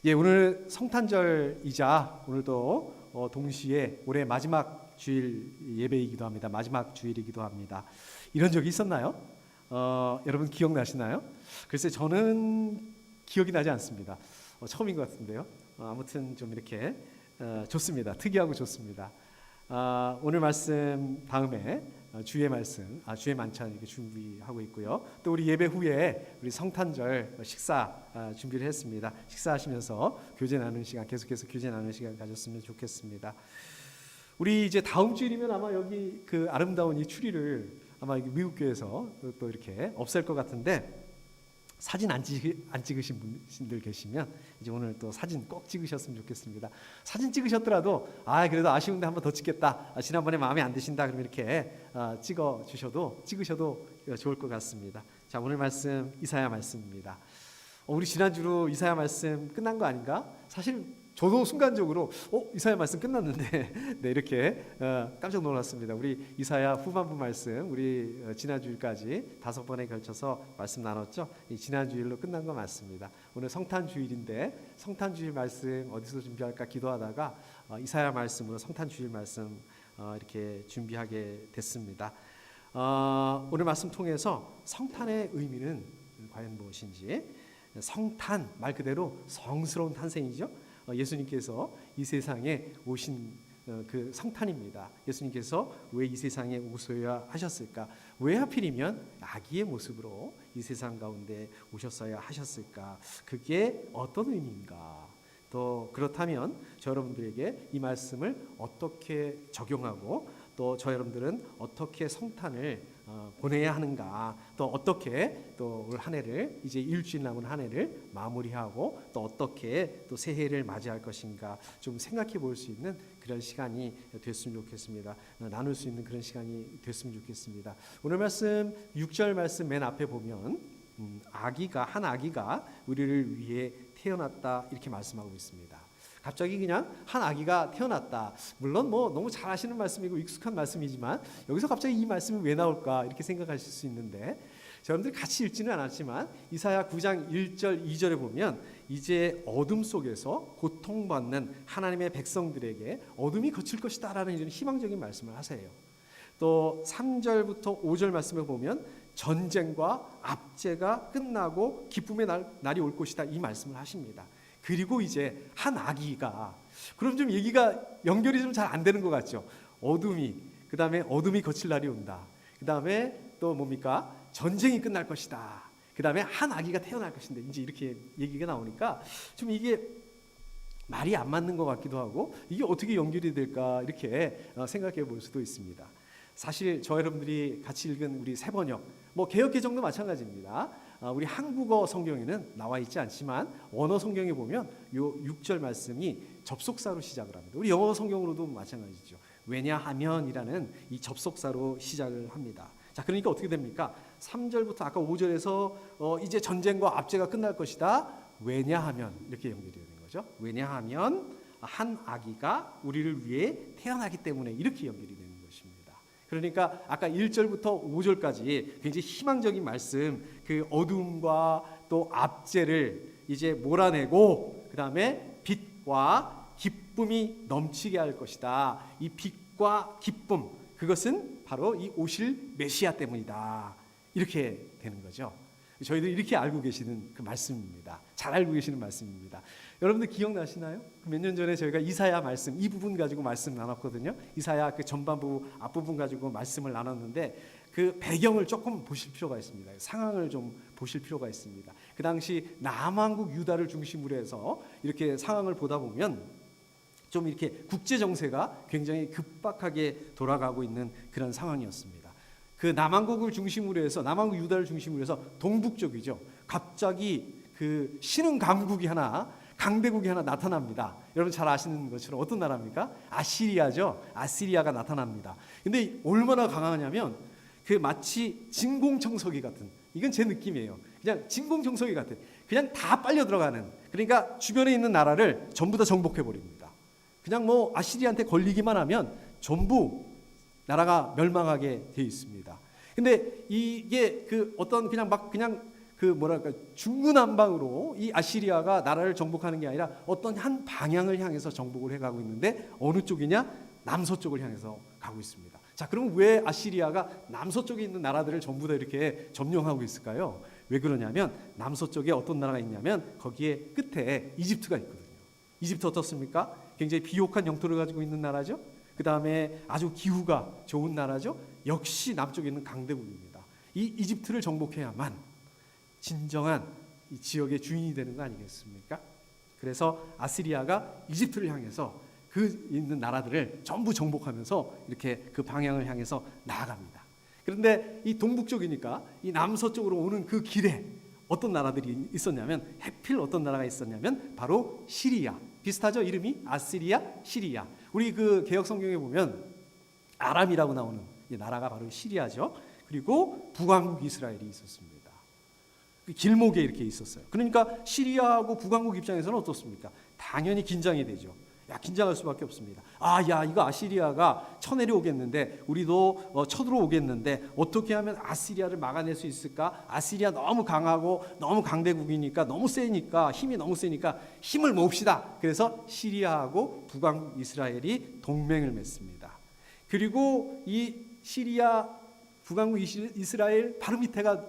예, 오늘 성탄절이자 오늘도 동시에 올해 마지막 주일 예배이기도 합니다. 마지막 주일이기도 합니다. 이런 적이 있었나요? 여러분 기억나시나요? 글쎄 저는 기억이 나지 않습니다. 처음인 것 같은데요. 아무튼 좀 이렇게 좋습니다. 특이하고 좋습니다. 오늘 말씀 다음에 주의 말씀, 주의 만찬 이렇게 준비하고 있고요. 또 우리 예배 후에 우리 성탄절 식사 준비를 했습니다. 식사하시면서 교제 나누는 시간, 계속해서 교제 나누는 시간 가졌으면 좋겠습니다. 우리 이제 다음 주일이면 아마 여기 그 아름다운 이 추리를 아마 미국 교회에서 또 이렇게 없앨 것 같은데, 사진 안 찍으신 분들 계시면 이제 오늘 또 사진 꼭 찍으셨으면 좋겠습니다. 사진 찍으셨더라도 그래도 아쉬운데 한번 더 찍겠다, 지난번에 마음에 안 드신다 그러면 이렇게 찍으셔도 좋을 것 같습니다. 자, 오늘 말씀 이사야 말씀입니다. 우리 지난주로 이사야 말씀 끝난 거 아닌가? 사실 저도 순간적으로 이사야 말씀 끝났는데 네, 이렇게 깜짝 놀랐습니다. 우리 이사야 후반부 말씀 우리 지난주일까지 5번에 걸쳐서 말씀 나눴죠. 지난주일로 끝난 거 맞습니다. 오늘 성탄주일인데 성탄주일 말씀 어디서 준비할까 기도하다가 이사야 말씀으로 성탄주일 말씀 이렇게 준비하게 됐습니다. 오늘 말씀 통해서 성탄의 의미는 과연 무엇인지, 성탄 말 그대로 성스러운 탄생이죠. 예수님께서 이 세상에 오신 그 성탄입니다. 예수님께서 왜 이 세상에 오셔야 하셨을까? 왜 하필이면 아기의 모습으로 이 세상 가운데 오셨어야 하셨을까? 그게 어떤 의미인가? 또 그렇다면 저 여러분들에게 이 말씀을 어떻게 적용하고 또 저 여러분들은 어떻게 성탄을 보내야 하는가, 또 어떻게 또 올 한 해를, 이제 일주일 남은 한 해를 마무리하고 또 어떻게 또 새해를 맞이할 것인가 좀 생각해 볼 수 있는 그런 시간이 됐으면 좋겠습니다. 나눌 수 있는 그런 시간이 됐으면 좋겠습니다. 오늘 말씀 6절 말씀 맨 앞에 보면 한 아기가 우리를 위해 태어났다 이렇게 말씀하고 있습니다. 갑자기 그냥 한 아기가 태어났다. 물론 뭐 너무 잘 아시는 말씀이고 익숙한 말씀이지만 여기서 갑자기 이 말씀이 왜 나올까 이렇게 생각하실 수 있는데, 여러분들 같이 읽지는 않았지만 이사야 9장 1절 2절에 보면 이제 어둠 속에서 고통받는 하나님의 백성들에게 어둠이 거칠 것이다 라는 이런 희망적인 말씀을 하세요. 또 3절부터 5절 말씀을 보면 전쟁과 압제가 끝나고 기쁨의 날이 올 것이다 이 말씀을 하십니다. 그리고 이제 한 아기가, 그럼 좀 얘기가 연결이 좀 잘 안 되는 것 같죠. 그 다음에 어둠이 거칠 날이 온다. 그 다음에 또 뭡니까? 전쟁이 끝날 것이다. 그 다음에 한 아기가 태어날 것인데, 이제 이렇게 얘기가 나오니까 좀 이게 말이 안 맞는 것 같기도 하고 이게 어떻게 연결이 될까 이렇게 생각해 볼 수도 있습니다. 사실 저 여러분들이 같이 읽은 우리 새번역, 개역개정도 마찬가지입니다. 우리 한국어 성경에는 나와 있지 않지만 원어 성경에 보면 요 6절 말씀이 접속사로 시작을 합니다. 우리 영어 성경으로도 마찬가지죠. 왜냐하면이라는 이 접속사로 시작을 합니다. 자, 그러니까 어떻게 됩니까? 3절부터 아까 5절에서 이제 전쟁과 압제가 끝날 것이다. 왜냐하면 이렇게 연결이 되는 거죠. 왜냐하면 한 아기가 우리를 위해 태어나기 때문에 이렇게 연결이 되는 것입니다. 그러니까 아까 1절부터 5절까지 굉장히 희망적인 말씀, 그 어둠과 또 압제를 이제 몰아내고 그 다음에 빛과 기쁨이 넘치게 할 것이다. 이 빛과 기쁨, 그것은 바로 이 오실 메시아 때문이다. 이렇게 되는 거죠. 저희들 이렇게 알고 계시는 그 말씀입니다. 잘 알고 계시는 말씀입니다. 여러분들 기억나시나요? 몇 년 전에 저희가 이사야 말씀 이 부분 가지고 말씀 나눴거든요. 이사야 그 전반부 앞부분 가지고 말씀을 나눴는데 그 배경을 조금 보실 필요가 있습니다. 상황을 좀 보실 필요가 있습니다. 그 당시 남왕국 유다를 중심으로 해서 이렇게 상황을 보다 보면 좀 이렇게 국제 정세가 굉장히 급박하게 돌아가고 있는 그런 상황이었습니다. 그 남왕국 유다를 중심으로 해서 동북 쪽이죠. 갑자기 그 신흥 강대국이 하나 나타납니다. 여러분 잘 아시는 것처럼 어떤 나라입니까? 아시리아죠. 아시리아가 나타납니다. 근데 얼마나 강하냐면 그 마치 진공청소기 같은, 이건 제 느낌이에요. 그냥 진공청소기 같은, 그냥 다 빨려 들어가는, 그러니까 주변에 있는 나라를 전부 다 정복해 버립니다. 그냥 아시리아한테 걸리기만 하면 전부 나라가 멸망하게 되어 있습니다. 근데 이게 그 어떤 그냥 중구난방으로 이 아시리아가 나라를 정복하는 게 아니라 어떤 한 방향을 향해서 정복을 해가고 있는데 어느 쪽이냐? 남서쪽을 향해서 가고 있습니다. 자, 그러면 왜 아시리아가 남서쪽에 있는 나라들을 전부 다 이렇게 점령하고 있을까요? 왜 그러냐면 남서쪽에 어떤 나라가 있냐면 거기에 끝에 이집트가 있거든요. 이집트 어떻습니까? 굉장히 비옥한 영토를 가지고 있는 나라죠. 그 다음에 아주 기후가 좋은 나라죠. 역시 남쪽에 있는 강대국입니다. 이 이집트를 정복해야만 진정한 이 지역의 주인이 되는 거 아니겠습니까? 그래서 아시리아가 이집트를 향해서 그 있는 나라들을 전부 정복하면서 이렇게 그 방향을 향해서 나아갑니다. 그런데 이 동북쪽이니까 이 남서쪽으로 오는 그 길에 어떤 나라들이 있었냐면 해필 어떤 나라가 있었냐면 바로 시리아. 비슷하죠? 이름이 아시리아, 시리아. 우리 그 개역 성경에 보면 아람이라고 나오는 이 나라가 바로 시리아죠. 그리고 북왕국 이스라엘이 있었습니다. 길목에 이렇게 있었어요. 그러니까 시리아하고 북왕국 입장에서는 어떻습니까? 당연히 긴장이 되죠. 긴장할 수밖에 없습니다. 이거 아시리아가 쳐내려오겠는데 우리도 쳐들어오겠는데 어떻게 하면 아시리아를 막아낼 수 있을까? 아시리아 너무 강하고 너무 강대국이니까 너무 세니까 힘이 너무 세니까 힘을 모읍시다. 그래서 시리아하고 북왕국 이스라엘이 동맹을 맺습니다. 그리고 이 시리아 북왕국 이스라엘 바로 밑에가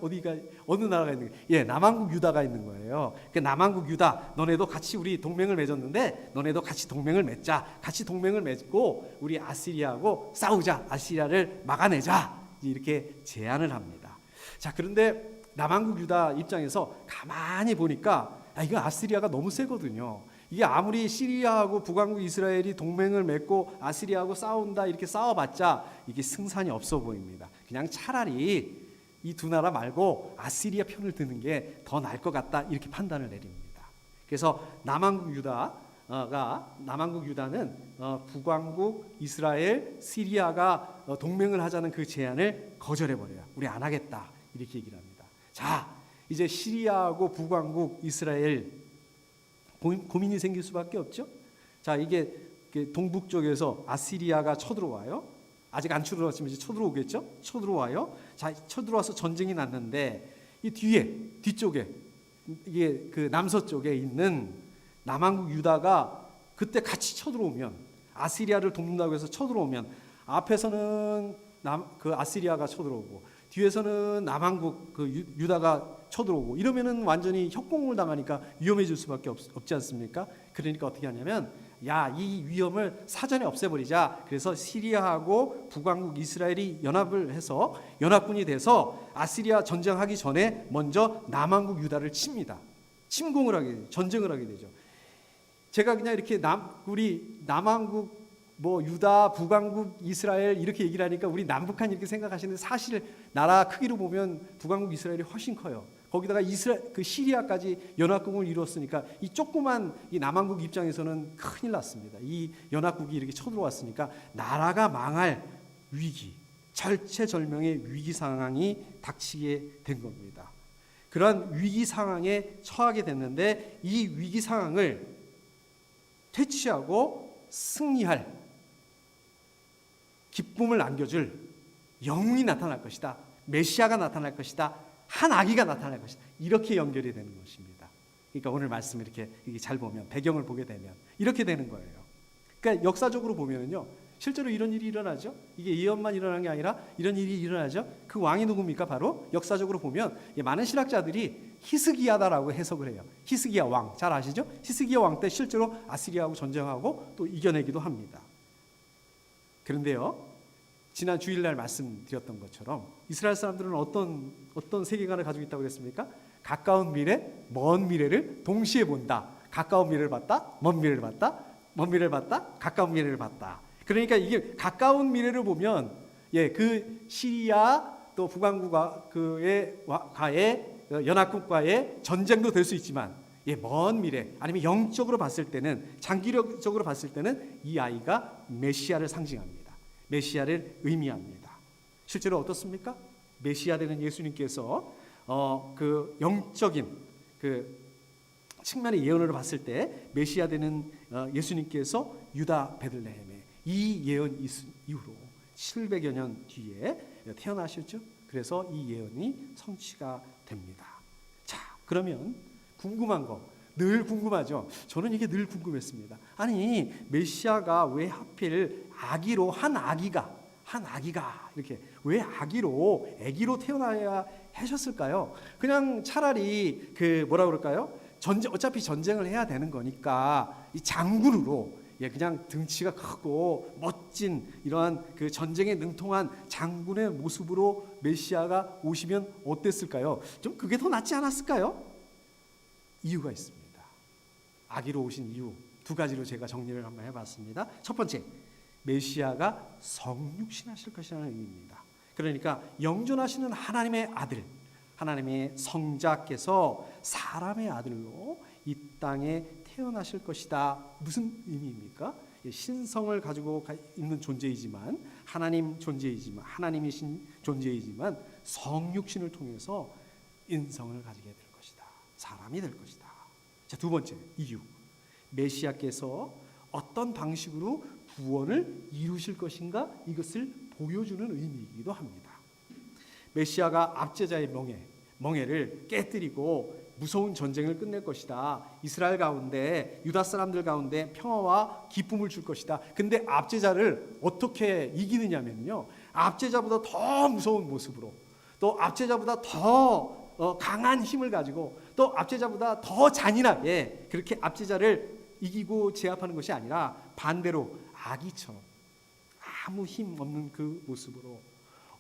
어느 나라가 있는 거예요? 남왕국 유다가 있는 거예요. 그 남왕국 유다, 너네도 같이 우리 동맹을 맺었는데 너네도 같이 동맹을 맺자. 같이 동맹을 맺고 우리 아시리아하고 싸우자. 아시리아를 막아내자. 이렇게 제안을 합니다. 자, 그런데 남왕국 유다 입장에서 가만히 보니까 이거 아시리아가 너무 세거든요. 이게 아무리 시리아하고 북왕국 이스라엘이 동맹을 맺고 아시리아하고 싸운다 이렇게 싸워봤자 이게 승산이 없어 보입니다. 그냥 차라리 이 두 나라 말고 아시리아 편을 드는 게 더 나을 것 같다 이렇게 판단을 내립니다. 그래서 남왕국 유다는 북왕국 이스라엘 시리아가 동맹을 하자는 그 제안을 거절해버려요. 우리 안 하겠다 이렇게 얘기를 합니다. 자, 이제 시리아하고 북왕국 이스라엘 고민이 생길 수밖에 없죠. 자, 이게 동북쪽에서 아시리아가 쳐들어와요. 아직 안 쳐들어왔지만 이제 쳐들어오겠죠. 쳐들어와요. 자, 쳐들어와서 전쟁이 났는데 이 뒤쪽에 이게 그 남서쪽에 있는 남왕국 유다가 그때 같이 쳐들어오면 아시리아를 돕는다고 해서 쳐들어오면 앞에서는 그 아시리아가 쳐들어오고 뒤에서는 남왕국 유다가 쳐들어오고 이러면은 완전히 협공을 당하니까 위험해질 수밖에 없지 않습니까? 그러니까 어떻게 하냐면 이 위험을 사전에 없애버리자. 그래서 시리아하고 북왕국 이스라엘이 연합을 해서 연합군이 돼서 아시리아 전쟁하기 전에 먼저 남왕국 유다를 칩니다. 전쟁을 하게 되죠. 제가 그냥 이렇게 우리 남왕국 유다, 북왕국, 이스라엘 이렇게 얘기를 하니까 우리 남북한 이렇게 생각하시는데 사실 나라 크기로 보면 북왕국 이스라엘이 훨씬 커요. 거기다가 시리아까지 연합국을 이뤘으니까 이 조그만 이 남왕국 입장에서는 큰일 났습니다. 이 연합국이 이렇게 쳐들어왔으니까 나라가 망할 위기, 절체절명의 위기 상황이 닥치게 된 겁니다. 그러한 위기 상황에 처하게 됐는데 이 위기 상황을 퇴치하고 승리할 기쁨을 안겨줄 영웅이 나타날 것이다. 메시아가 나타날 것이다. 한 아기가 나타날 것이다. 이렇게 연결이 되는 것입니다. 그러니까 오늘 말씀 이렇게 잘 보면 배경을 보게 되면 이렇게 되는 거예요. 그러니까 역사적으로 보면은요. 실제로 이런 일이 일어나죠. 이게 예언만 일어난 게 아니라 이런 일이 일어나죠. 그 왕이 누굽니까? 바로 역사적으로 보면 많은 신학자들이 히스기야다라고 해석을 해요. 히스기야 왕 잘 아시죠? 히스기야 왕 때 실제로 아시리아하고 전쟁하고 또 이겨내기도 합니다. 그런데요. 지난 주일날 말씀드렸던 것처럼 이스라엘 사람들은 어떤 세계관을 가지고 있다고 그랬습니까? 가까운 미래, 먼 미래를 동시에 본다. 가까운 미래를 봤다, 먼 미래를 봤다, 먼 미래를 봤다, 가까운 미래를 봤다. 그러니까 이게 가까운 미래를 보면 그 시리아 또 북왕국과의 연합국과의 전쟁도 될 수 있지만 먼 미래 아니면 영적으로 봤을 때는 장기적으로 봤을 때는 이 아이가 메시아를 상징합니다. 메시아를 의미합니다. 실제로 어떻습니까? 메시아 되는 예수님께서 그 영적인 그 측면의 예언으로 봤을 때 메시아 되는 예수님께서 유다 베들레헴에 이 예언 이후로 700여 년 뒤에 태어나셨죠. 그래서 이 예언이 성취가 됩니다. 그러면 궁금한 거, 늘 궁금하죠. 저는 이게 늘 궁금했습니다. 아니 메시아가 왜 하필 아기로 한 아기가 이렇게 왜 아기로 태어나야 하셨을까요? 그냥 차라리 그 뭐라 그럴까요? 어차피 전쟁을 해야 되는 거니까 이 장군으로 그냥 등치가 크고 멋진 이러한 그 전쟁에 능통한 장군의 모습으로 메시아가 오시면 어땠을까요? 좀 그게 더 낫지 않았을까요? 이유가 있습니다. 아기로 오신 이유 두 가지로 제가 정리를 한번 해봤습니다. 첫 번째, 메시아가 성육신하실 것이라는 의미입니다. 그러니까 영존하시는 하나님의 아들, 하나님의 성자께서 사람의 아들로 이 땅에 태어나실 것이다. 무슨 의미입니까? 신성을 가지고 있는 존재이지만 하나님이신 존재이지만 성육신을 통해서 인성을 가지게 될 것이다. 사람이 될 것이다. 자, 두 번째 이유, 메시아께서 어떤 방식으로 구원을 이루실 것인가, 이것을 보여주는 의미이기도 합니다. 메시아가 압제자의 멍에를 깨뜨리고 무서운 전쟁을 끝낼 것이다. 이스라엘 가운데, 유다 사람들 가운데 평화와 기쁨을 줄 것이다. 근데 압제자를 어떻게 이기느냐면요, 압제자보다 더 무서운 모습으로, 또 압제자보다 더 강한 힘을 가지고, 또 압제자보다 더 잔인하게 그렇게 압제자를 이기고 제압하는 것이 아니라 반대로 아기처럼 아무 힘 없는 그 모습으로,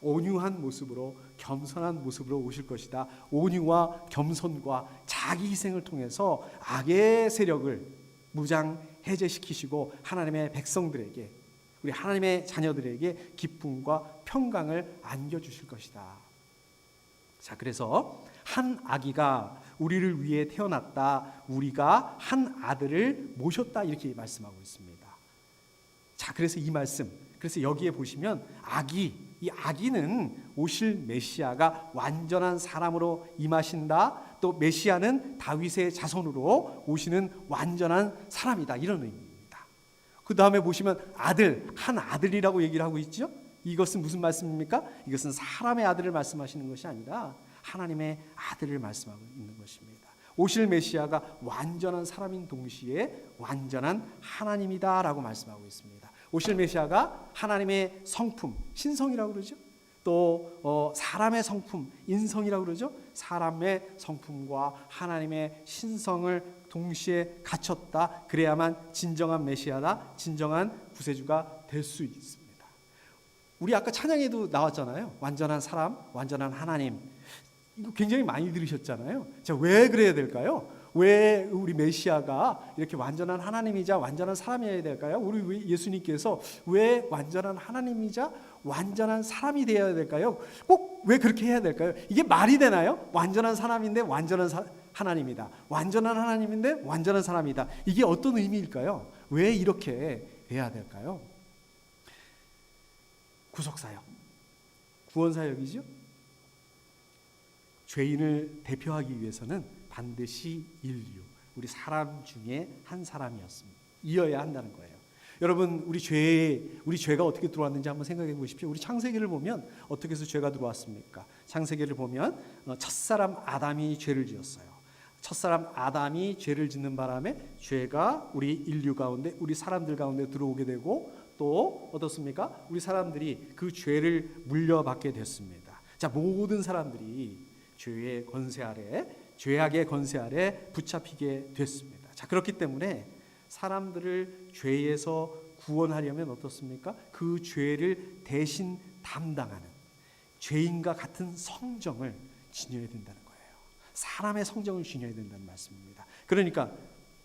온유한 모습으로, 겸손한 모습으로 오실 것이다. 온유와 겸손과 자기 희생을 통해서 악의 세력을 무장 해제시키시고 하나님의 백성들에게, 우리 하나님의 자녀들에게 기쁨과 평강을 안겨주실 것이다. 자, 그래서 한 아기가 우리를 위해 태어났다. 우리가 한 아들을 모셨다. 이렇게 말씀하고 있습니다. 자, 그래서 이 말씀, 그래서 여기에 보시면 이 아기는 오실 메시아가 완전한 사람으로 임하신다. 또 메시아는 다윗의 자손으로 오시는 완전한 사람이다. 이런 의미입니다. 그 다음에 보시면 한 아들이라고 얘기를 하고 있죠. 이것은 무슨 말씀입니까? 이것은 사람의 아들을 말씀하시는 것이 아니라 하나님의 아들을 말씀하고 있는 것입니다. 오실 메시아가 완전한 사람인 동시에 완전한 하나님이다라고 말씀하고 있습니다. 오실 메시아가 하나님의 성품, 신성이라고 그러죠. 또 사람의 성품, 인성이라고 그러죠. 사람의 성품과 하나님의 신성을 동시에 갖췄다. 그래야만 진정한 메시아다, 진정한 구세주가 될 수 있습니다. 우리 아까 찬양에도 나왔잖아요. 완전한 사람, 완전한 하나님. 이거 굉장히 많이 들으셨잖아요. 자, 왜 그래야 될까요? 왜 우리 메시아가 이렇게 완전한 하나님이자 완전한 사람이어야 될까요? 우리 예수님께서 왜 완전한 하나님이자 완전한 사람이 되어야 될까요? 꼭 왜 그렇게 해야 될까요? 이게 말이 되나요? 완전한 사람인데 완전한 하나님이다. 완전한 하나님인데 완전한 사람이다. 이게 어떤 의미일까요? 왜 이렇게 해야 될까요? 구속사역, 구원사역이죠. 죄인을 대표하기 위해서는 반드시 우리 사람 중에 한 사람이었습니다. 이어야 한다는 거예요. 여러분, 우리 죄가 어떻게 들어왔는지 한번 생각해 보십시오. 우리 창세기를 보면 어떻게 해서 죄가 들어왔습니까? 창세기를 보면 첫사람 아담이 죄를 지었어요. 첫사람 아담이 죄를 짓는 바람에 죄가 우리 인류 가운데, 우리 사람들 가운데 들어오게 되고, 또 어떻습니까? 우리 사람들이 그 죄를 물려받게 됐습니다. 자, 모든 사람들이 죄의 권세 아래, 죄악의 권세 아래 붙잡히게 됐습니다. 자, 그렇기 때문에 사람들을 죄에서 구원하려면 어떻습니까? 그 죄를 대신 담당하는 죄인과 같은 성정을 지녀야 된다는 거예요. 사람의 성정을 지녀야 된다는 말씀입니다. 그러니까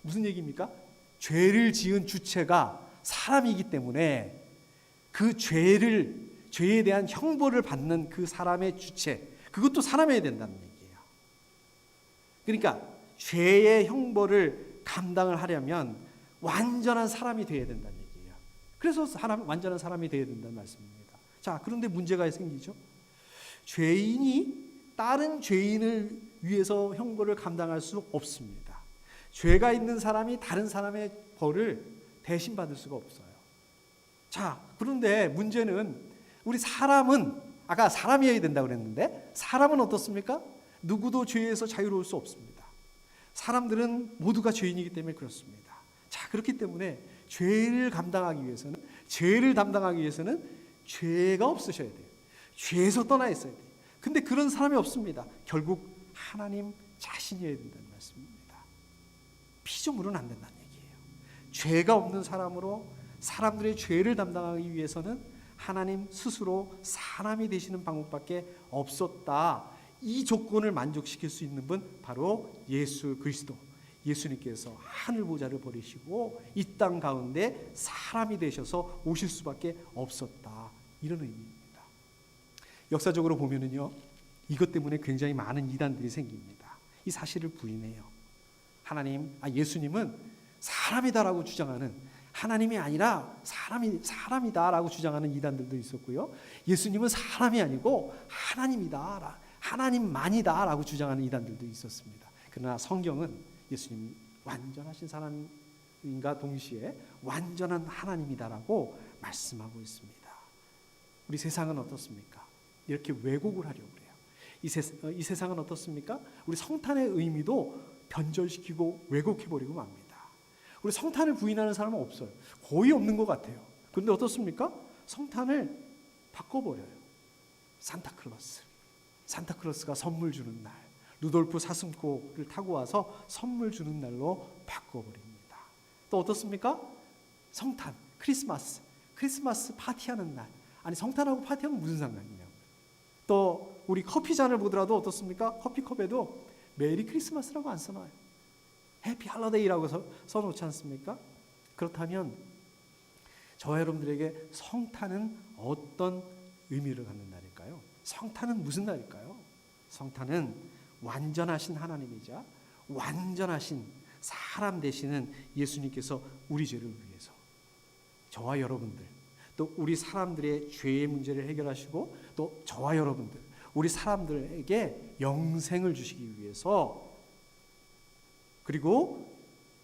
무슨 얘기입니까? 죄를 지은 주체가 사람이기 때문에 그 죄에 대한 형벌을 받는 그 사람의 주체, 그것도 사람이어야 된다는 얘기예요. 그러니까 죄의 형벌을 감당을 하려면 완전한 사람이 되어야 된다는 얘기예요. 그래서 완전한 사람이 되어야 된다는 말씀입니다. 자, 그런데 문제가 생기죠. 죄인이 다른 죄인을 위해서 형벌을 감당할 수 없습니다. 죄가 있는 사람이 다른 사람의 벌을 대신 받을 수가 없어요. 자, 그런데 문제는 우리 사람은 아까 사람이어야 된다고 그랬는데 사람은 어떻습니까? 누구도 죄에서 자유로울 수 없습니다. 사람들은 모두가 죄인이기 때문에 그렇습니다. 자, 그렇기 때문에 죄를 담당하기 위해서는 죄가 없으셔야 돼요. 죄에서 떠나 있어야 돼요. 근데 그런 사람이 없습니다. 결국 하나님 자신이어야 된다는 말씀입니다. 피조물은 안 된다는 얘기예요. 죄가 없는 사람으로 사람들의 죄를 담당하기 위해서는 하나님 스스로 사람이 되시는 방법밖에 없었다. 이 조건을 만족시킬 수 있는 분 바로 예수 그리스도. 예수님께서 하늘 보좌를 버리시고 이 땅 가운데 사람이 되셔서 오실 수밖에 없었다. 이런 의미입니다. 역사적으로 보면은요, 이것 때문에 굉장히 많은 이단들이 생깁니다. 이 사실을 부인해요. 예수님은 사람이다라고 주장하는, 하나님이 아니라 사람이다라고 주장하는 이단들도 있었고요. 예수님은 사람이 아니고 하나님이다, 하나님만이다라고 주장하는 이단들도 있었습니다. 그러나 성경은 예수님 완전하신 사람인가 동시에 완전한 하나님이다라고 말씀하고 있습니다. 우리 세상은 어떻습니까? 이렇게 왜곡을 하려고 그래요. 이 세상은 어떻습니까? 우리 성탄의 의미도 변절시키고 왜곡해버리고 맙니다. 우리 성탄을 부인하는 사람은 없어요. 거의 없는 것 같아요. 그런데 어떻습니까? 성탄을 바꿔버려요. 산타클로스가 선물 주는 날, 루돌프 사슴코를 타고 와서 선물 주는 날로 바꿔버립니다. 또 어떻습니까? 성탄, 크리스마스 파티하는 날. 아니, 성탄하고 파티하면 무슨 상관이냐고. 또 우리 커피잔을 보더라도 어떻습니까? 커피컵에도 메리 크리스마스라고 안 써놔요. 해피 할러데이라고 써놓지 않습니까? 그렇다면 저와 여러분들에게 성탄은 어떤 의미를 갖는 날일까요? 성탄은 무슨 날일까요? 성탄은 완전하신 하나님이자 완전하신 사람 되시는 예수님께서 우리 죄를 위해서 저와 여러분들, 또 우리 사람들의 죄의 문제를 해결하시고, 또 저와 여러분들, 우리 사람들에게 영생을 주시기 위해서, 그리고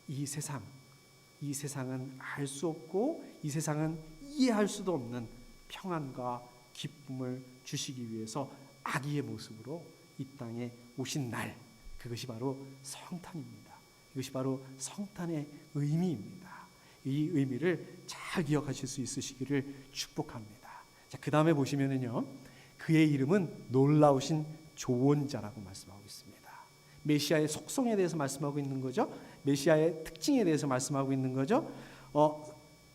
이 세상은 알 수 없고 이 세상은 이해할 수도 없는 평안과 기쁨을 주시기 위해서 아기의 모습으로 이 땅에 오신 날, 그것이 바로 성탄입니다. 이것이 바로 성탄의 의미입니다. 이 의미를 잘 기억하실 수 있으시기를 축복합니다. 자, 그 다음에 보시면은요, 그의 이름은 놀라우신 조언자라고 말씀하고 있습니다. 메시아의 속성에 대해서 말씀하고 있는 거죠. 메시아의 특징에 대해서 말씀하고 있는 거죠.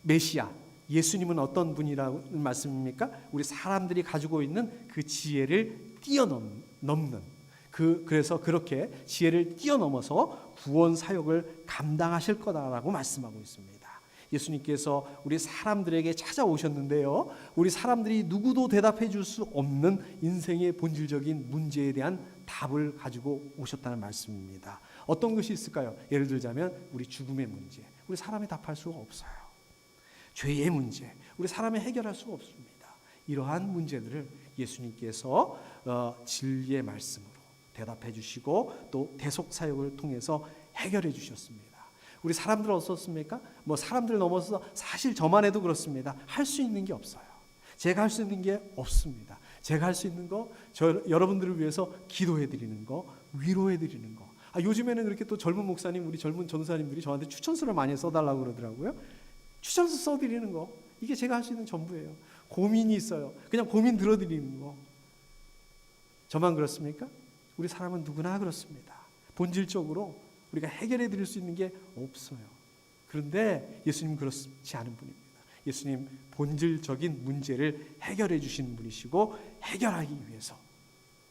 메시아, 예수님은 어떤 분이라는 말씀입니까? 우리 사람들이 가지고 있는 그 지혜를 뛰어넘는, 그래서 그렇게 지혜를 뛰어넘어서 구원 사역을 감당하실 거다라고 말씀하고 있습니다. 예수님께서 우리 사람들에게 찾아오셨는데요, 우리 사람들이 누구도 대답해 줄 수 없는 인생의 본질적인 문제에 대한 답을 가지고 오셨다는 말씀입니다. 어떤 것이 있을까요? 예를 들자면 우리 죽음의 문제, 우리 사람이 답할 수가 없어요. 죄의 문제, 우리 사람이 해결할 수가 없습니다. 이러한 문제들을 예수님께서 진리의 말씀으로 대답해 주시고 또 대속 사역을 통해서 해결해 주셨습니다. 우리 사람들은 어떻습니까? 사람들 넘어서 사실 저만 해도 그렇습니다. 할 수 있는 게 없어요. 제가 할 수 있는 게 없습니다. 제가 할 수 있는 거, 여러분들을 위해서 기도해 드리는 거, 위로해 드리는 거. 요즘에는 그렇게 또 젊은 목사님, 우리 젊은 전도사님들이 저한테 추천서를 많이 써달라고 그러더라고요. 추천서 써드리는 거, 이게 제가 할 수 있는 전부예요. 고민이 있어요. 그냥 고민 들어드리는 거. 저만 그렇습니까? 우리 사람은 누구나 그렇습니다. 본질적으로 우리가 해결해 드릴 수 있는 게 없어요. 그런데 예수님은 그렇지 않은 분입니다. 예수님 본질적인 문제를 해결해 주시는 분이시고 해결하기 위해서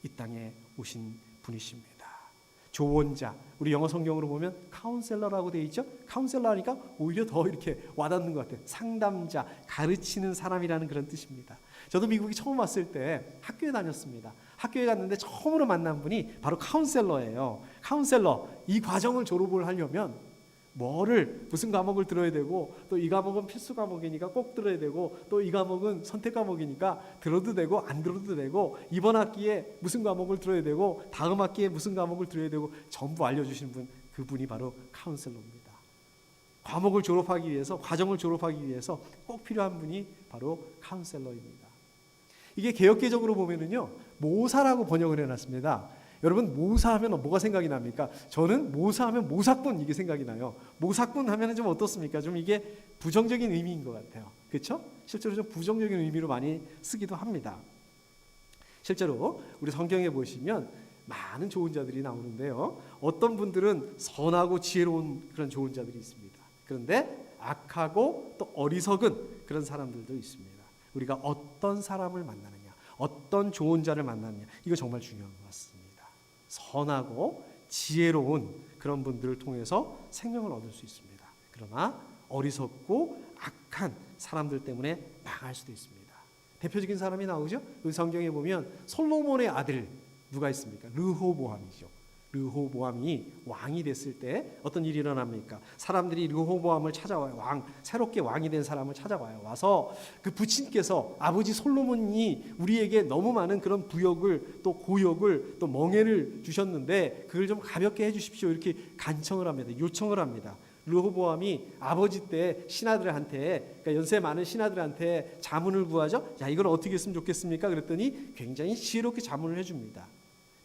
이 땅에 오신 분이십니다. 조언자, 우리 영어 성경으로 보면 카운셀러라고 되어 있죠. 카운셀러 하니까 오히려 더 이렇게 와닿는 것 같아요. 상담자, 가르치는 사람이라는 그런 뜻입니다. 저도 미국에 처음 왔을 때 학교에 다녔습니다. 학교에 갔는데 처음으로 만난 분이 바로 카운셀러예요. 카운셀러, 이 과정을 졸업을 하려면 무슨 과목을 들어야 되고, 또 이 과목은 필수 과목이니까 꼭 들어야 되고, 또 이 과목은 선택 과목이니까 들어도 되고 안 들어도 되고, 이번 학기에 무슨 과목을 들어야 되고 다음 학기에 무슨 과목을 들어야 되고 전부 알려주시는 분, 그분이 바로 카운셀러입니다. 과목을 졸업하기 위해서, 과정을 졸업하기 위해서 꼭 필요한 분이 바로 카운셀러입니다. 이게 개역개적으로 보면은요, 모사라고 번역을 해놨습니다. 여러분 모사하면 뭐가 생각이 납니까? 저는 모사하면 모사꾼 이게 생각이 나요. 모사꾼 하면은 좀 어떻습니까? 좀 이게 부정적인 의미인 것 같아요. 그렇죠? 실제로 좀 부정적인 의미로 많이 쓰기도 합니다. 실제로 우리 성경에 보시면 많은 좋은 자들이 나오는데요. 어떤 분들은 선하고 지혜로운 그런 좋은 자들이 있습니다. 그런데 악하고 또 어리석은 그런 사람들도 있습니다. 우리가 어떤 사람을 만나느냐, 어떤 좋은 자를 만나느냐, 이거 정말 중요한 것 같습니다. 선하고 지혜로운 그런 분들을 통해서 생명을 얻을 수 있습니다. 그러나 어리석고 악한 사람들 때문에 망할 수도 있습니다. 대표적인 사람이 나오죠. 그 성경에 보면 솔로몬의 아들 누가 있습니까? 르호보암이죠. 르호보암이 왕이 됐을 때 어떤 일이 일어납니까? 사람들이 르호보암을 찾아와요. 새롭게 왕이 된 사람을 찾아와요. 와서 그 부친께서 아버지 솔로몬이 우리에게 너무 많은 그런 부역을 또 고역을 또 멍해를 주셨는데 그걸 좀 가볍게 해주십시오. 이렇게 간청을 합니다. 요청을 합니다. 르호보암이 아버지 때 신하들한테, 그러니까 연세 많은 신하들한테 자문을 구하죠. 야, 이걸 어떻게 했으면 좋겠습니까? 그랬더니 굉장히 지혜롭게 자문을 해줍니다.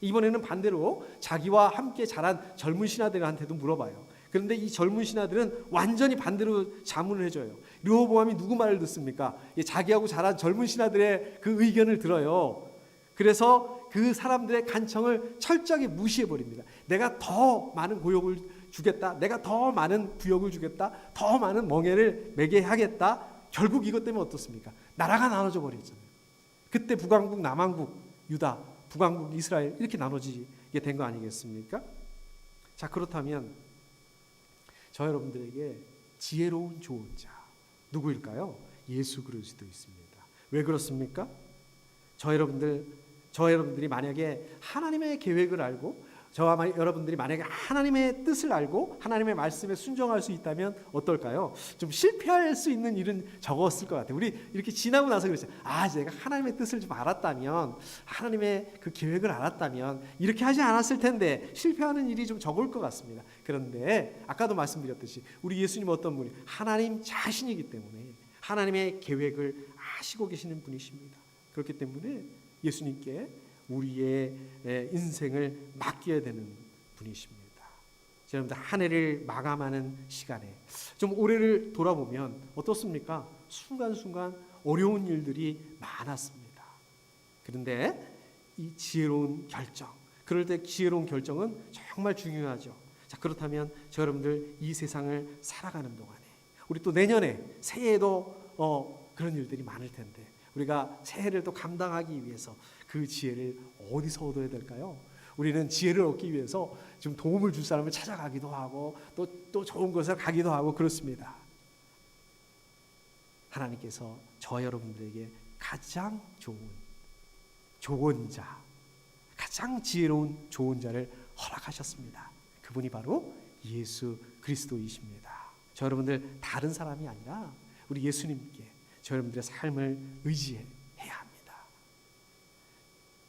이번에는 반대로 자기와 함께 자란 젊은 신하들한테도 물어봐요. 그런데 이 젊은 신하들은 완전히 반대로 자문을 해줘요. 르호보암이 누구 말을 듣습니까? 자기하고 자란 젊은 신하들의 그 의견을 들어요. 그래서 그 사람들의 간청을 철저하게 무시해버립니다. 내가 더 많은 고역을 주겠다, 내가 더 많은 부역을 주겠다, 더 많은 멍에를 매게 하겠다. 결국 이것 때문에 어떻습니까? 나라가 나눠져 버렸잖아요. 그때 북왕국, 남왕국, 유다, 북왕국, 이스라엘 이렇게 나눠지게 된 거 아니겠습니까? 자, 그렇다면 저 여러분들에게 지혜로운 좋은 자 누구일까요? 예수 그리스도 있습니다. 왜 그렇습니까? 저 여러분들이 만약에 하나님의 계획을 알고 저와 여러분들이 만약에 하나님의 뜻을 알고 하나님의 말씀에 순종할 수 있다면 어떨까요? 좀 실패할 수 있는 일은 적었을 것 같아요. 우리 이렇게 지나고 나서 그랬어요. 제가 하나님의 뜻을 좀 알았다면, 하나님의 그 계획을 알았다면 이렇게 하지 않았을 텐데 실패하는 일이 좀 적을 것 같습니다. 그런데 아까도 말씀드렸듯이 우리 예수님 어떤 분이 하나님 자신이기 때문에 하나님의 계획을 아시고 계시는 분이십니다. 그렇기 때문에 예수님께 우리의 인생을 맡겨야 되는 분이십니다. 여러분들 한 해를 마감하는 시간에 좀 올해를 돌아보면 어떻습니까? 순간순간 어려운 일들이 많았습니다. 그런데 이 지혜로운 결정, 그럴 때 지혜로운 결정은 정말 중요하죠. 자, 그렇다면 저 여러분들 이 세상을 살아가는 동안에 우리 또 내년에 새해에도 그런 일들이 많을 텐데 우리가 새해를 또 감당하기 위해서 그 지혜를 어디서 얻어야 될까요? 우리는 지혜를 얻기 위해서 좀 도움을 줄 사람을 찾아가기도 하고 또 좋은 곳을 가기도 하고 그렇습니다. 하나님께서 저 여러분들에게 가장 좋은 자, 가장 지혜로운 좋은 자를 허락하셨습니다. 그분이 바로 예수 그리스도이십니다. 저 여러분들 다른 사람이 아니라 우리 예수님께 저 여러분들의 삶을 의지해야 합니다.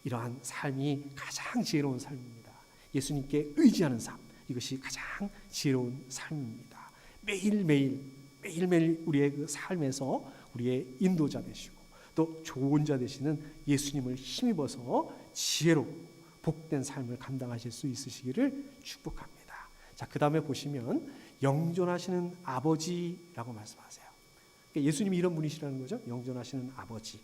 이러한 삶이 가장 지혜로운 삶입니다. 예수님께 의지하는 삶, 이것이 가장 지혜로운 삶입니다. 매일매일 우리의 그 삶에서 우리의 인도자 되시고 또 좋은 자 되시는 예수님을 힘입어서 지혜롭고 복된 삶을 감당하실 수 있으시기를 축복합니다. 자, 그 다음에 보시면 영존하시는 아버지라고 말씀하세요. 예수님이 이런 분이시라는 거죠. 영존하시는 아버지.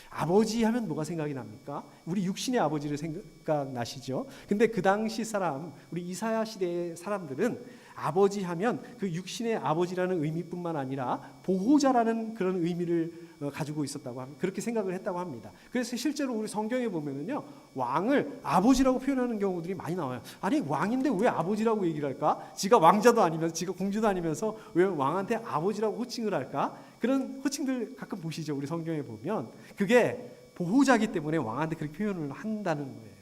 아버지 하면 뭐가 생각이 납니까? 우리 육신의 아버지를 생각나시죠? 근데 그 당시 사람, 우리 이사야 시대의 사람들은 아버지 하면 그 육신의 아버지라는 의미뿐만 아니라 보호자라는 그런 의미를 가지고 있었다고 합니다. 그렇게 생각을 했다고 합니다. 그래서 실제로 우리 성경에 보면은요, 왕을 아버지라고 표현하는 경우들이 많이 나와요. 아니, 왕인데 왜 아버지라고 얘기를 할까? 지가 왕자도 아니면서, 지가 공주도 아니면서 왜 왕한테 아버지라고 호칭을 할까? 그런 호칭들 가끔 보시죠. 우리 성경에 보면 그게 보호자이기 때문에 왕한테 그렇게 표현을 한다는 거예요.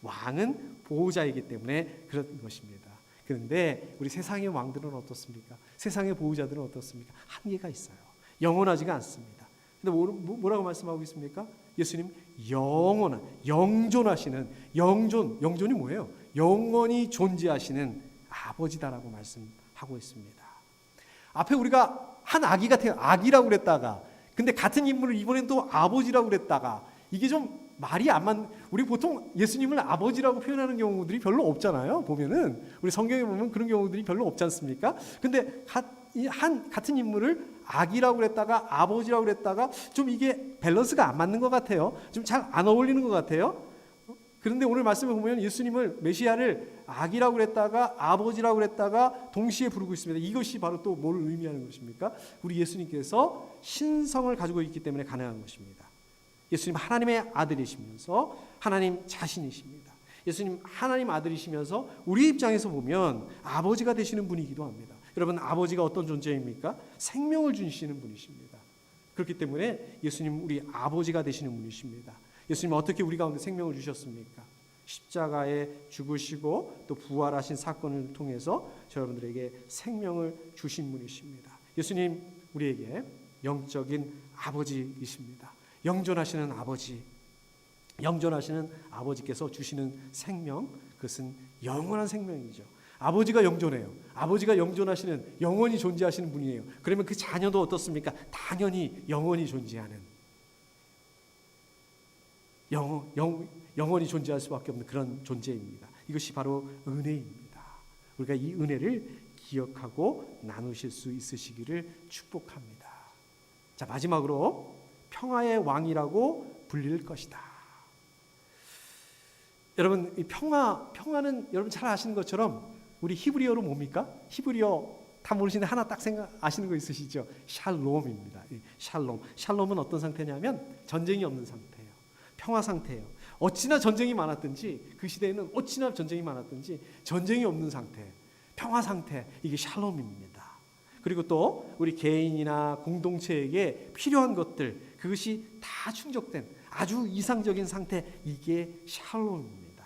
왕은 보호자이기 때문에 그런 것입니다. 그런데 우리 세상의 왕들은 어떻습니까? 세상의 보호자들은 어떻습니까? 한계가 있어요. 영원하지가 않습니다. 근데 뭐라고 말씀하고 있습니까? 예수님 영원한, 영존하시는, 영존이 뭐예요? 영원히 존재하시는 아버지다라고 말씀하고 있습니다. 앞에 우리가 한 아기 같아요. 아기라고 그랬다가, 근데 같은 인물을 이번엔 또 아버지라고 그랬다가, 이게 좀 말이 안 맞는, 우리 보통 예수님을 아버지라고 표현하는 경우들이 별로 없잖아요. 보면은 우리 성경에 보면 그런 경우들이 별로 없지 않습니까? 근데 같은 인물을 아기라고 그랬다가 아버지라고 그랬다가 좀 이게 밸런스가 안 맞는 것 같아요. 좀 잘 안 어울리는 것 같아요. 그런데 오늘 말씀을 보면 예수님을 메시아를 아기라고 그랬다가 아버지라고 그랬다가 동시에 부르고 있습니다. 이것이 바로 또 뭘 의미하는 것입니까? 우리 예수님께서 신성을 가지고 있기 때문에 가능한 것입니다. 예수님 하나님의 아들이시면서 하나님 자신이십니다. 예수님 하나님 아들이시면서 우리 입장에서 보면 아버지가 되시는 분이기도 합니다. 여러분, 아버지가 어떤 존재입니까? 생명을 주시는 분이십니다. 그렇기 때문에 예수님 우리 아버지가 되시는 분이십니다. 예수님은 어떻게 우리 가운데 생명을 주셨습니까? 십자가에 죽으시고 또 부활하신 사건을 통해서 여러분들에게 생명을 주신 분이십니다. 예수님 우리에게 영적인 아버지이십니다. 영존하시는 아버지, 영존하시는 아버지께서 주시는 생명, 그것은 영원한 생명이죠. 아버지가 영존해요. 아버지가 영존하시는, 영원히 존재하시는 분이에요. 그러면 그 자녀도 어떻습니까? 당연히 영원히 존재하는, 영원히 존재할 수밖에 없는 그런 존재입니다. 이것이 바로 은혜입니다. 우리가 이 은혜를 기억하고 나누실 수 있으시기를 축복합니다. 자, 마지막으로 평화의 왕이라고 불릴 것이다. 여러분, 이 평화는 여러분 잘 아시는 것처럼 우리 히브리어로 뭡니까? 히브리어 다 모르시는데 하나 딱 아시는 거 있으시죠? 샬롬입니다. 샬롬. 샬롬은 어떤 상태냐면 전쟁이 없는 상태예요. 평화 상태예요. 어찌나 전쟁이 많았든지, 그 시대에는 어찌나 전쟁이 많았든지 전쟁이 없는 상태, 평화 상태, 이게 샬롬입니다. 그리고 또 우리 개인이나 공동체에게 필요한 것들, 그것이 다 충족된 아주 이상적인 상태, 이게 샬롬입니다.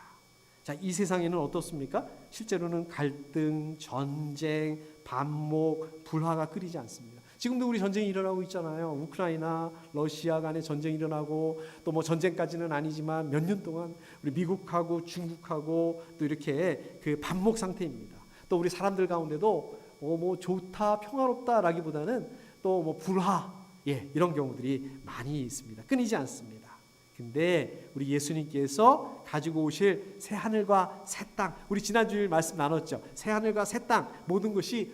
자, 이 세상에는 어떻습니까? 실제로는 갈등, 전쟁, 반목, 불화가 끊이지 않습니다. 지금도 우리 전쟁이 일어나고 있잖아요. 우크라이나, 러시아 간에 전쟁이 일어나고, 또 뭐 전쟁까지는 아니지만 몇 년 동안 우리 미국하고 중국하고 또 이렇게 그 반목 상태입니다. 또 우리 사람들 가운데도 뭐 좋다, 평화롭다라기보다는 또 뭐 불화, 이런 경우들이 많이 있습니다. 끊이지 않습니다. 근데 우리 예수님께서 가지고 오실 새 하늘과 새 땅, 우리 지난주일 말씀 나눴죠. 새 하늘과 새 땅, 모든 것이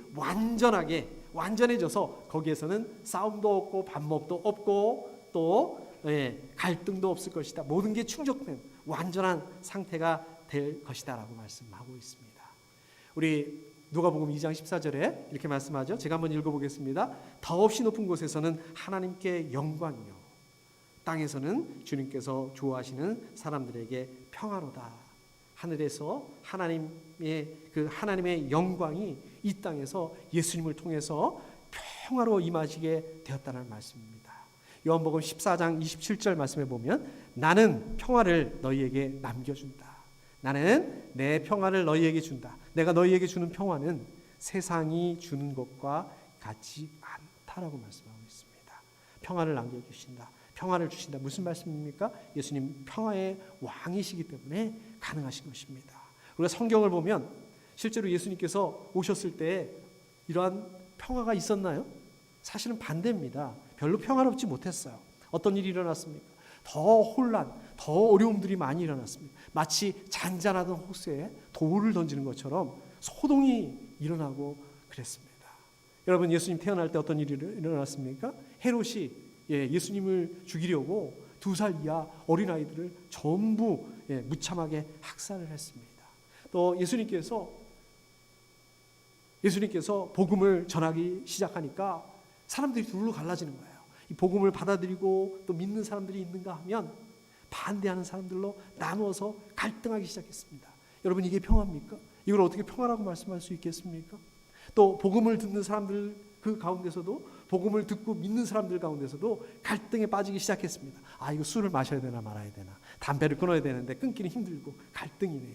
완전해져서 거기에서는 싸움도 없고 반목도 없고 또 갈등도 없을 것이다. 모든 게 충족된 완전한 상태가 될 것이다 라고 말씀하고 있습니다. 우리 누가복음 2장 14절에 이렇게 말씀하죠. 제가 한번 읽어보겠습니다. 더없이 높은 곳에서는 하나님께 영광이요, 땅에서는 주님께서 좋아하시는 사람들에게 평화로다. 하늘에서 하나님의 영광이 이 땅에서 예수님을 통해서 평화로 임하시게 되었다는 말씀입니다. 요한복음 14장 27절 말씀에 보면 나는 평화를 너희에게 남겨준다. 나는 내 평화를 너희에게 준다. 내가 너희에게 주는 평화는 세상이 주는 것과 같지 않다라고 말씀하고 있습니다. 평화를 남겨주신다. 평화를 주신다. 무슨 말씀입니까? 예수님 평화의 왕이시기 때문에 가능하신 것입니다. 우리가 성경을 보면 실제로 예수님께서 오셨을 때 이러한 평화가 있었나요? 사실은 반대입니다. 별로 평화롭지 못했어요. 어떤 일이 일어났습니까? 더 혼란, 더 어려움들이 많이 일어났습니다. 마치 잔잔하던 호수에 돌을 던지는 것처럼 소동이 일어나고 그랬습니다. 여러분, 예수님 태어날 때 어떤 일이 일어났습니까? 헤롯이 예수님을 죽이려고 2살 이하 어린아이들을 전부 무참하게 학살을 했습니다. 또 예수님께서 복음을 전하기 시작하니까 사람들이 둘로 갈라지는 거예요. 이 복음을 받아들이고 또 믿는 사람들이 있는가 하면 반대하는 사람들로 나누어서 갈등하기 시작했습니다. 여러분, 이게 평화입니까? 이걸 어떻게 평화라고 말씀할 수 있겠습니까? 또 복음을 듣는 사람들 그 가운데서도, 복음을 듣고 믿는 사람들 가운데서도 갈등에 빠지기 시작했습니다. 이거 술을 마셔야 되나 말아야 되나, 담배를 끊어야 되는데 끊기는 힘들고 갈등이네.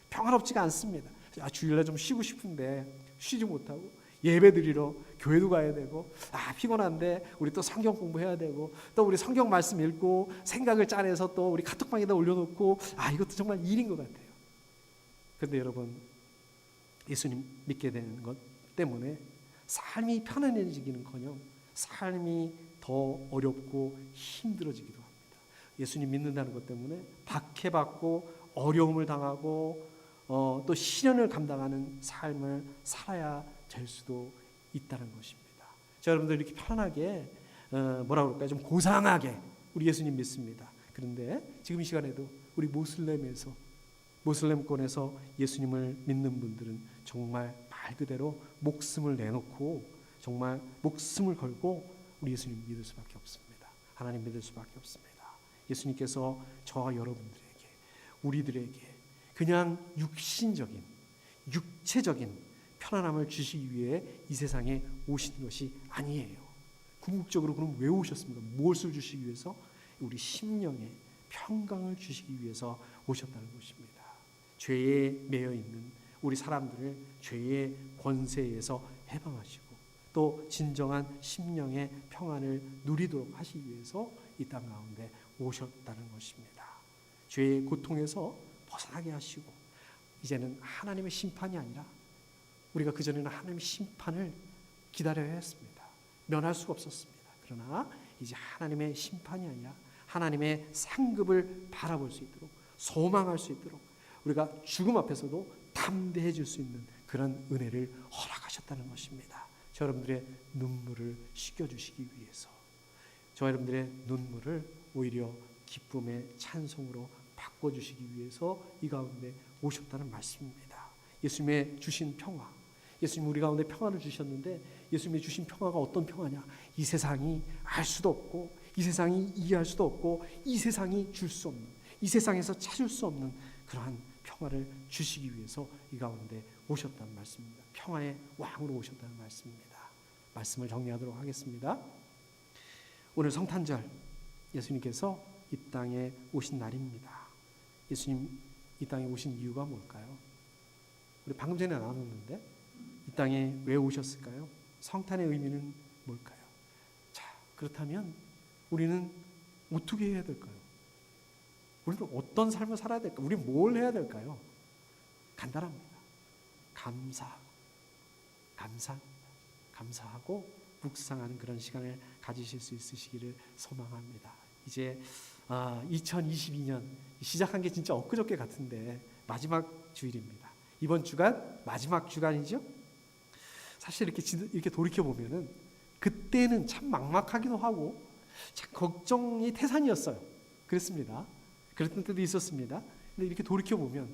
평화롭지가 않습니다. 주일날 좀 쉬고 싶은데 쉬지 못하고, 예배 드리러 교회도 가야 되고, 피곤한데 우리 또 성경 공부해야 되고, 또 우리 성경 말씀 읽고 생각을 짜내서 또 우리 카톡방에다 올려놓고, 이것도 정말 일인 것 같아요. 그런데 여러분, 예수님 믿게 되는 것 때문에 삶이 편안해지기는커녕 삶이 더 어렵고 힘들어지기도 합니다. 예수님 믿는다는 것 때문에 박해받고 어려움을 당하고 또 시련을 감당하는 삶을 살아야 될 수도 있다는 것입니다. 자, 여러분들 이렇게 편안하게 뭐라 그럴까요? 좀 고상하게 우리 예수님 믿습니다. 그런데 지금 이 시간에도 우리 모슬렘권에서 예수님을 믿는 분들은 정말 말 그대로 목숨을 내놓고 정말 목숨을 걸고 우리 예수님 믿을 수밖에 없습니다. 하나님 믿을 수밖에 없습니다. 예수님께서 저와 여러분들에게, 우리들에게 그냥 육신적인, 육체적인 편안함을 주시기 위해 이 세상에 오신 것이 아니에요. 궁극적으로 그럼 왜 오셨습니까? 무엇을 주시기 위해서? 우리 심령에 평강을 주시기 위해서 오셨다는 것입니다. 죄에 매여 있는 우리 사람들을 죄의 권세에서 해방하시고 또 진정한 심령의 평안을 누리도록 하시기 위해서 이 땅 가운데 오셨다는 것입니다. 죄의 고통에서 벗어나게 하시고 이제는 하나님의 심판이 아니라 우리가 그전에는 하나님의 심판을 기다려야 했습니다. 면할 수가 없었습니다. 그러나 이제 하나님의 심판이 아니라 하나님의 상급을 바라볼 수 있도록 소망할 수 있도록 우리가 죽음 앞에서도 담대해질 수 있는 그런 은혜를 허락하셨다는 것입니다. 저 여러분들의 눈물을 씻겨주시기 위해서 저 여러분들의 눈물을 오히려 기쁨의 찬송으로 바꿔주시기 위해서 이 가운데 오셨다는 말씀입니다. 예수님의 주신 평화, 예수님 우리 가운데 평화를 주셨는데 예수님이 주신 평화가 어떤 평화냐? 이 세상이 알 수도 없고 이 세상이 이해할 수도 없고 이 세상이 줄 수 없는, 이 세상에서 찾을 수 없는 그러한 평화를 주시기 위해서 이 가운데 오셨다는 말씀입니다. 평화의 왕으로 오셨다는 말씀입니다. 말씀을 정리하도록 하겠습니다. 오늘 성탄절 예수님께서 이 땅에 오신 날입니다. 예수님 이 땅에 오신 이유가 뭘까요? 우리 방금 전에 나눴는데 이 땅에 왜 오셨을까요? 성탄의 의미는 뭘까요? 자, 그렇다면 우리는 어떻게 해야 될까요? 우리는 어떤 삶을 살아야 될까요? 우리는 뭘 해야 될까요? 간단합니다. 감사하고 묵상하는 그런 시간을 가지실 수 있으시기를 소망합니다. 이제 2022년 시작한 게 진짜 엊그저께 같은데 마지막 주일입니다. 이번 주간 마지막 주간이죠. 사실 이렇게 돌이켜 보면은 그때는 참 막막하기도 하고 참 걱정이 태산이었어요. 그랬습니다. 그랬던 때도 있었습니다. 근데 이렇게 돌이켜 보면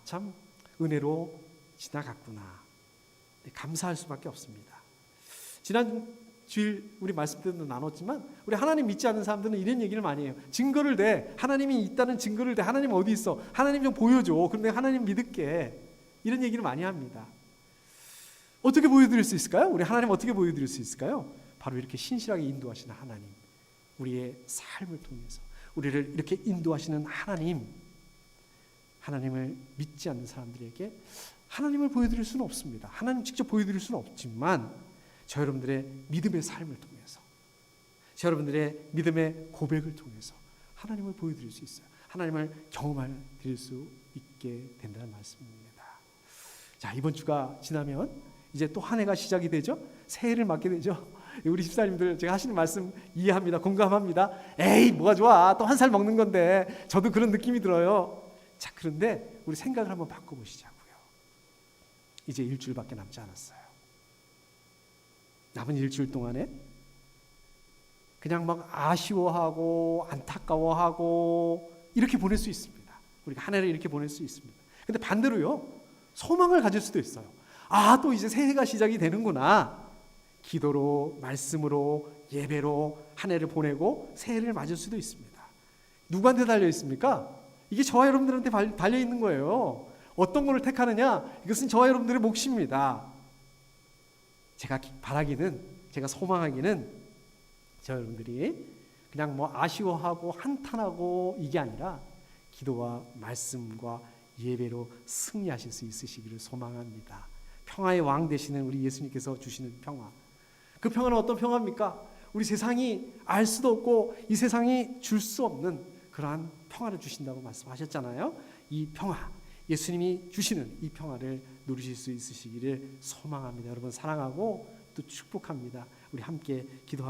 참 은혜로 지나갔구나. 감사할 수밖에 없습니다. 지난 주일 우리 말씀 때도 나눴지만 우리 하나님 믿지 않는 사람들은 이런 얘기를 많이 해요. 증거를 대. 하나님이 있다는 증거를 대. 하나님 어디 있어? 하나님 좀 보여줘. 그럼 내가 하나님 믿을게. 이런 얘기를 많이 합니다. 어떻게 보여드릴 수 있을까요? 우리 하나님 어떻게 보여드릴 수 있을까요? 바로 이렇게 신실하게 인도하시는 하나님, 우리의 삶을 통해서 우리를 이렇게 인도하시는 하나님을 믿지 않는 사람들에게 하나님을 보여드릴 수는 없습니다. 하나님 직접 보여드릴 수는 없지만 저 여러분들의 믿음의 삶을 통해서 저 여러분들의 믿음의 고백을 통해서 하나님을 보여드릴 수 있어요. 하나님을 경험할 수 있게 된다는 말씀입니다. 자, 이번 주가 지나면 이제 또 한 해가 시작이 되죠. 새해를 맞게 되죠. 우리 집사님들 제가 하시는 말씀 이해합니다. 공감합니다. 에이 뭐가 좋아. 또 한 살 먹는 건데 저도 그런 느낌이 들어요. 자, 그런데 우리 생각을 한번 바꿔보시자고요. 이제 일주일밖에 남지 않았어요. 남은 일주일 동안에 그냥 막 아쉬워하고 안타까워하고 이렇게 보낼 수 있습니다. 우리가 한 해를 이렇게 보낼 수 있습니다. 근데 반대로요, 소망을 가질 수도 있어요. 또 이제 새해가 시작이 되는구나. 기도로, 말씀으로, 예배로 한 해를 보내고 새해를 맞을 수도 있습니다. 누구한테 달려 있습니까? 이게 저와 여러분들한테 달려 있는 거예요. 어떤 것을 택하느냐? 이것은 저와 여러분들의 몫입니다. 제가 바라기는, 제가 소망하기는 저 여러분들이 그냥 뭐 아쉬워하고 한탄하고 이게 아니라 기도와 말씀과 예배로 승리하실 수 있으시기를 소망합니다. 평화의 왕 되시는 우리 예수님께서 주시는 평화, 그 평화는 어떤 평화입니까? 우리 세상이 알 수도 없고 이 세상이 줄 수 없는 그러한 평화를 주신다고 말씀하셨잖아요. 이 평화, 예수님이 주시는 이 평화를 누리실 수 있으시기를 소망합니다. 여러분 사랑하고 또 축복합니다. 우리 함께 기도하겠습니다.